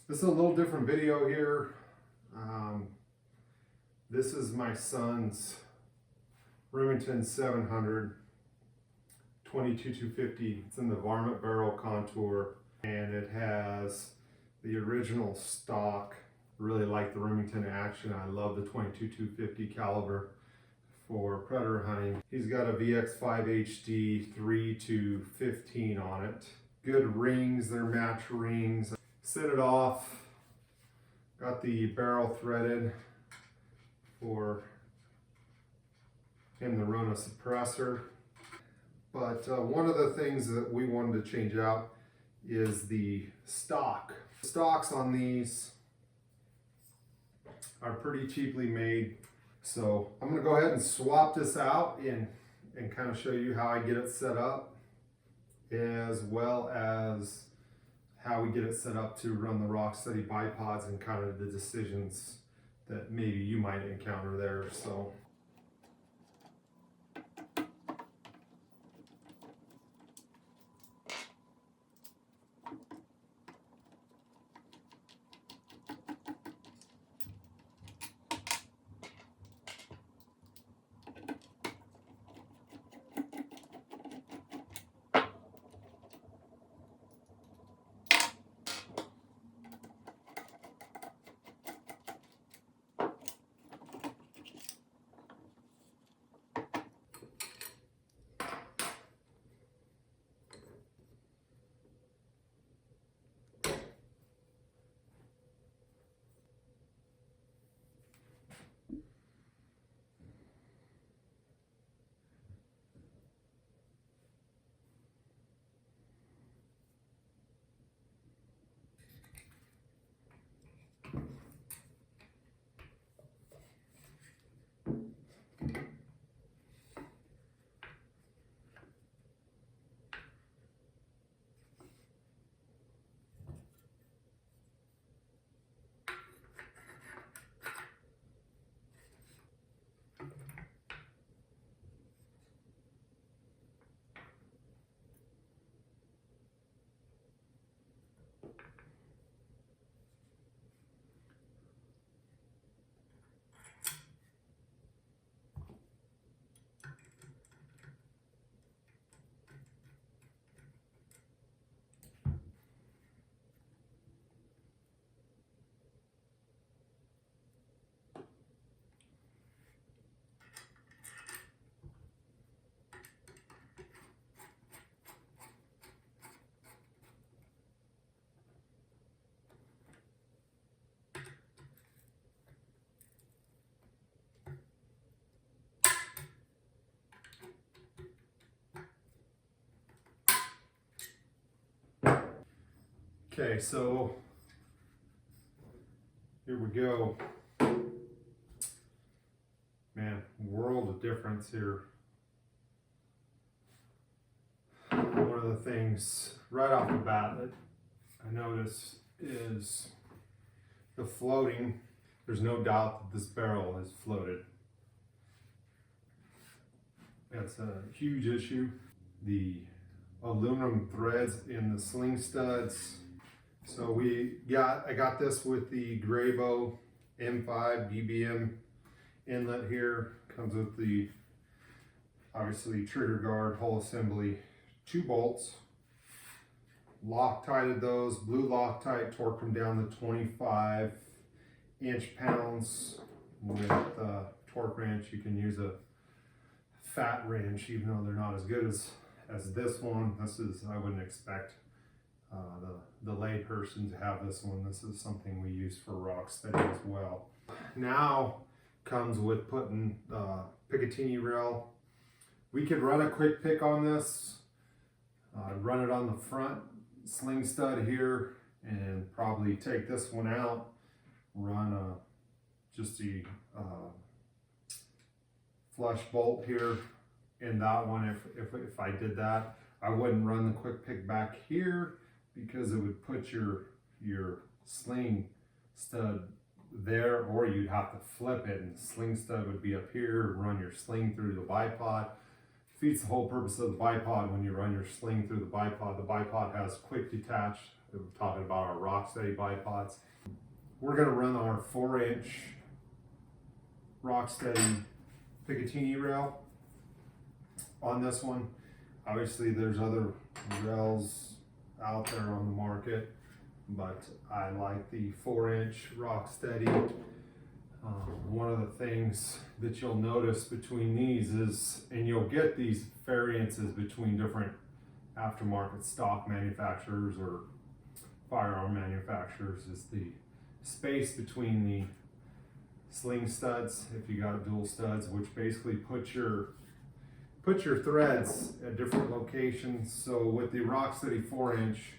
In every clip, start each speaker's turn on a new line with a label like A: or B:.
A: This is a little different video here. This is my son's Remington 700 22-250. It's in the Varmit barrel contour, and it has the original stock. Really like the Remington Action. I love the 22-250 caliber for predator hunting. He's got a VX5 HD 3-15 on it. Good rings, they're match rings. Set it off. Got the barrel threaded for him to run a suppressor. But one of the things that we wanted to change out is the stock. The stocks on these are pretty cheaply made. So I'm gonna go ahead and swap this out and kind of show you how I get it set up, as well as how we get it set up to run the rock steady bipods and kind of the decisions that maybe you might encounter there. So okay, so here we go. Man, world of difference here. One of the things right off the bat that I notice is the floating. There's no doubt that this barrel is floated. That's a huge issue. The aluminum threads in the sling studs. So I got this with the Grayboe M5 BDM inlet here. Comes with the, obviously, trigger guard, whole assembly, 2 bolts. Loctited those, blue Loctite, torqued them down to 25 inch-pounds. With torque wrench, you can use a fat wrench, even though they're not as good as this one. This is, I wouldn't expect the lay person to have this one. This is something we use for rock steady as well. Now comes with putting Picatinny rail. We could run a quick pick on this, run it on the front sling stud here, and probably take this one out, run just the flush bolt here in that one. If I did that, I wouldn't run the quick pick back here, because it would put your sling stud there, or you'd have to flip it and the sling stud would be up here and run your sling through the bipod. Defeats the whole purpose of the bipod when you run your sling through the bipod. The bipod has quick detach We're talking about our Rocksteady bipods. We're gonna run our 4-inch Rocksteady Picatinny rail on this one. Obviously there's other rails out there on the market, but I like the 4-inch Rocksteady. One of the things that you'll notice between these is, and you'll get these variances between different aftermarket stock manufacturers or firearm manufacturers, is the space between the sling studs, if you got dual studs, which basically put your threads at different locations. So with the Rocksteady 4-inch,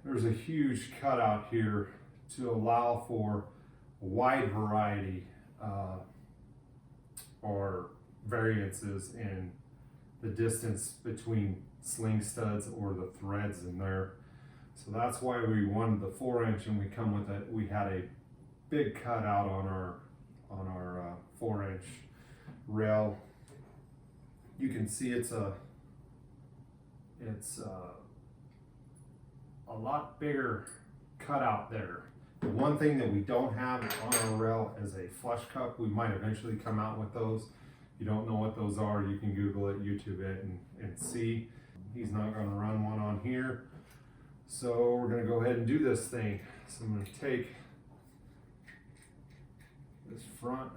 A: there's a huge cutout here to allow for a wide variety or variances in the distance between sling studs or the threads in there. So that's why we wanted the 4-inch, and we had a big cutout on our 4-inch rail. You can see it's a lot bigger cutout there. The one thing that we don't have on our rail is a flush cup. We might eventually come out with those. If you don't know what those are, you can Google it, YouTube it, and see. He's not going to run one on here. So we're going to go ahead and do this thing. So I'm going to take this front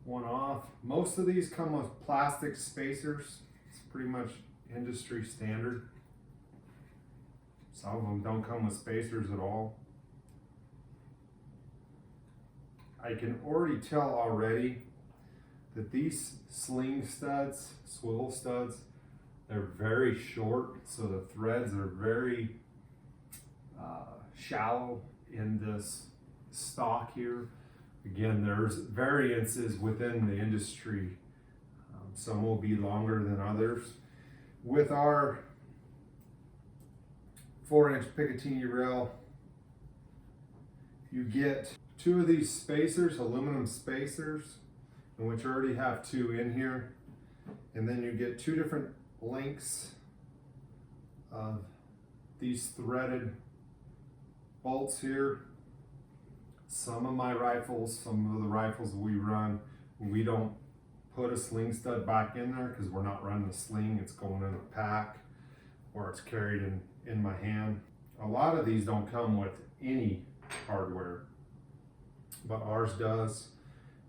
A: one off. Most of these come with plastic spacers. It's pretty much industry standard. Some of them don't come with spacers at all. I can already tell already that these sling studs, swivel studs, they're very short, so the threads are very shallow in this stock here. Again, there's variances within the industry. Some will be longer than others. With our 4-inch Picatinny rail, you get 2 of these spacers, aluminum spacers, in which already have 2 in here. And then you get 2 different lengths of these threaded bolts here. Some of my rifles, some of the rifles we run, we don't put a sling stud back in there because we're not running a sling. It's going in a pack or it's carried in my hand. A lot of these don't come with any hardware, but ours does.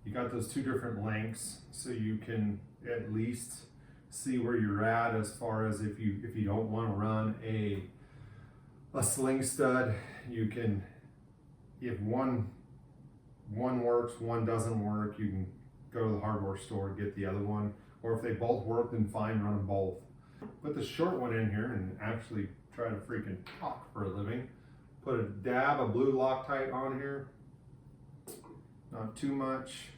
A: You got those 2 different lengths, so you can at least see where you're at as far as if you don't want to run a sling stud. You can, if one works, one doesn't work, you can go to the hardware store and get the other one. Or if they both work, then fine, run them both. Put the short one in here and actually try to freaking talk for a living. Put a dab of blue Loctite on here. Not too much.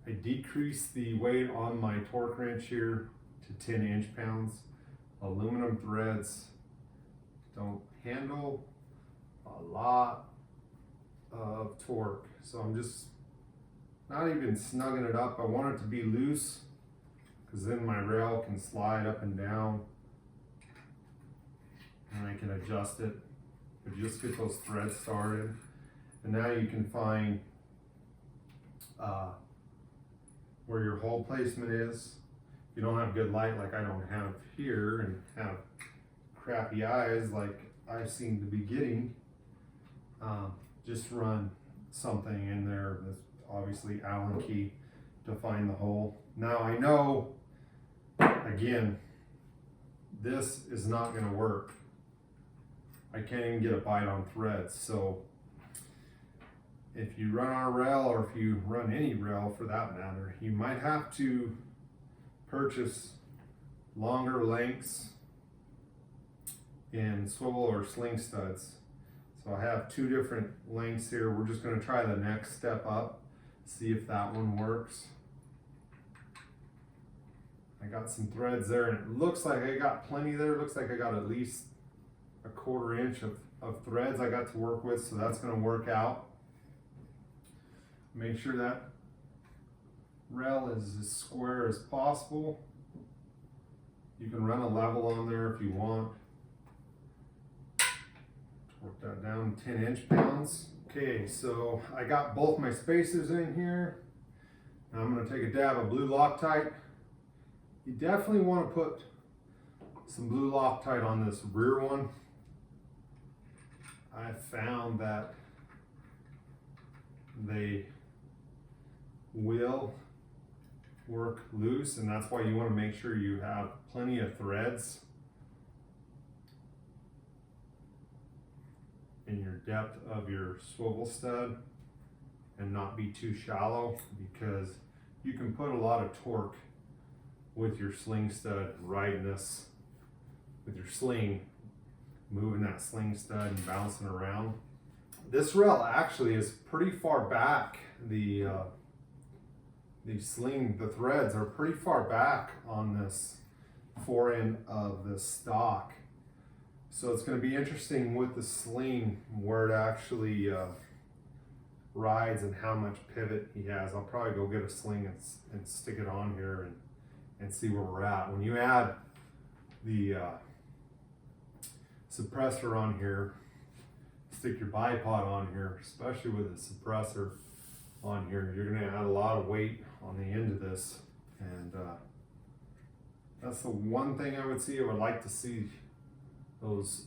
A: I decreased the weight on my torque wrench here to 10 inch-pounds. Aluminum threads don't handle a lot of torque, so I'm just not even snugging it up. I want it to be loose because then my rail can slide up and down and I can adjust it, but just get those threads started. And now you can find where your hole placement is. If you don't have good light like I don't have here and have crappy eyes like I seem to be getting, just run something in there that's obviously Allen key to find the hole. Now I know, again, this is not going to work. I can't even get a bite on threads. So if you run our rail, or if you run any rail for that matter, you might have to purchase longer lengths in swivel or sling studs. So I have 2 different lengths here. We're just going to try the next step up, see if that one works. I got some threads there and it looks like I got plenty there. It looks like I got at least a 1/4 inch of threads I got to work with, so that's going to work out. Make sure that rail is as square as possible. You can run a level on there if you want. Work that down 10 inch-pounds. Okay, so I got both my spacers in here. Now I'm going to take a dab of blue Loctite. You definitely want to put some blue Loctite on this rear one. I found that they will work loose, and that's why you want to make sure you have plenty of threads in your depth of your swivel stud and not be too shallow, because you can put a lot of torque with your sling stud riding this, with your sling, moving that sling stud and bouncing around. This rail actually is pretty far back. The threads are pretty far back on this forend of the stock. So it's going to be interesting with the sling where it actually rides and how much pivot he has. I'll probably go get a sling and stick it on here and see where we're at. When you add the suppressor on here, stick your bipod on here, especially with the suppressor on here, you're going to add a lot of weight on the end of this, and that's the one thing I would see. I would like to see those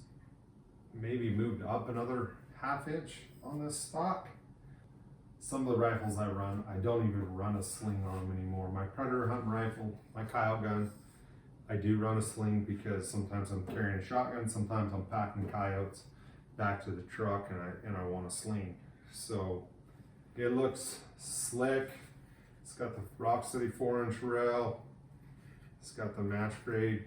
A: maybe moved up another ½ inch on this stock. Some of the rifles I run, I don't even run a sling on them anymore. My predator hunting rifle, my coyote gun, I do run a sling because sometimes I'm carrying a shotgun, sometimes I'm packing coyotes back to the truck and I want a sling. So it looks slick. It's got the Rock City 4-inch rail. It's got the match grade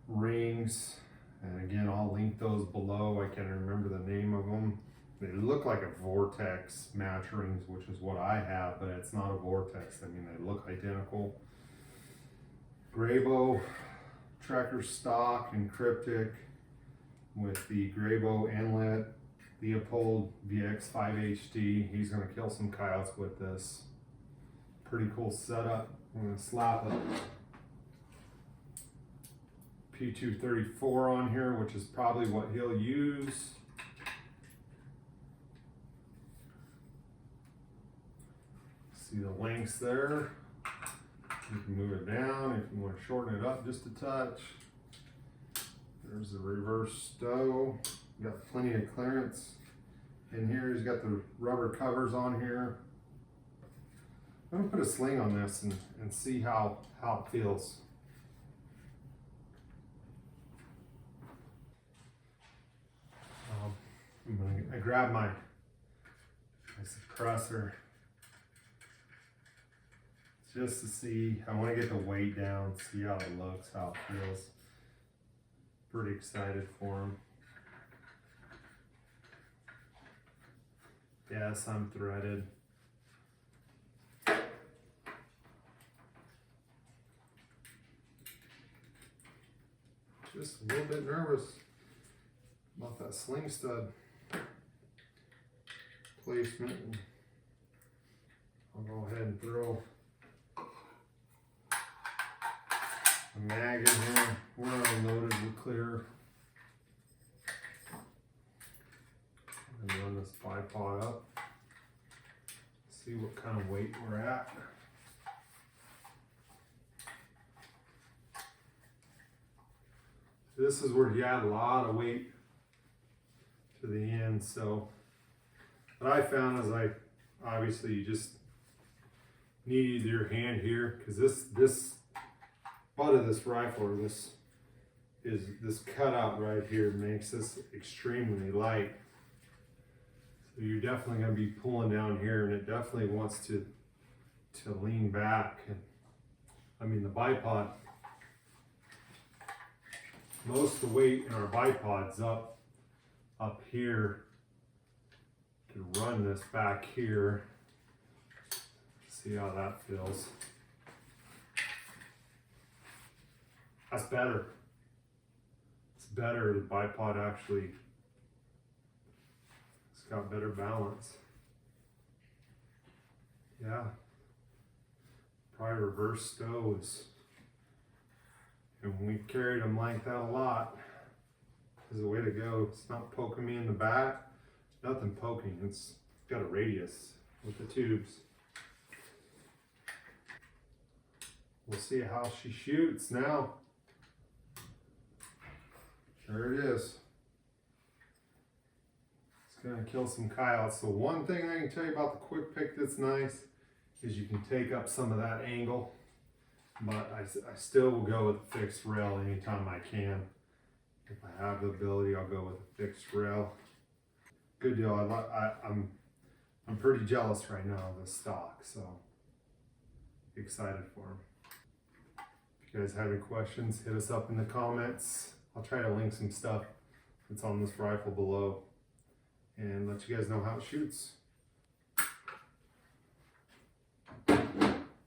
A: rings. And again, I'll link those below. I can't remember the name of them. They look like a Vortex match rings, which is what I have, but it's not a Vortex. I mean, they look identical. Grayboe tracker stock and cryptic with the Grayboe inlet, Leopold VX5 HD. He's gonna kill some coyotes with this. Pretty cool setup. I'm gonna slap a P234 on here, which is probably what he'll use. See the lengths there. You can move it down if you want to shorten it up just a touch. There's the reverse stow. Got plenty of clearance in here. He's got the rubber covers on here. I'm gonna put a sling on this and see how it feels. I grab my suppressor just to see. I want to get the weight down, see how it looks, how it feels. Pretty excited for him. Yes, I'm threaded. Just a little bit nervous about that sling stud placement. I'll go ahead and throw a mag in here. We're unloaded, we're clear. And run this bipod up. See what kind of weight we're at. This is where you add a lot of weight to the end. So what I found is obviously you just need your hand here, because this butt of this rifle, or this cutout right here, makes this extremely light. So you're definitely going to be pulling down here, and it definitely wants to lean back. And I mean, the bipod, most of the weight in our bipod's up here to run this back here. See how that feels. That's better. It's better. The bipod actually, it's got better balance. Yeah. Probably reverse stows. And we carried them like that a lot. is the way to go. It's not poking me in the back. Nothing poking. It's got a radius with the tubes. We'll see how she shoots now. There it is. It's gonna kill some coyotes. So one thing I can tell you about the quick pick that's nice is you can take up some of that angle, but I still will go with a fixed rail anytime I can. If I have the ability, I'll go with a fixed rail. Good deal. I'm pretty jealous right now of the stock, so excited for them. If you guys have any questions, hit us up in the comments. I'll try to link some stuff that's on this rifle below and let you guys know how it shoots.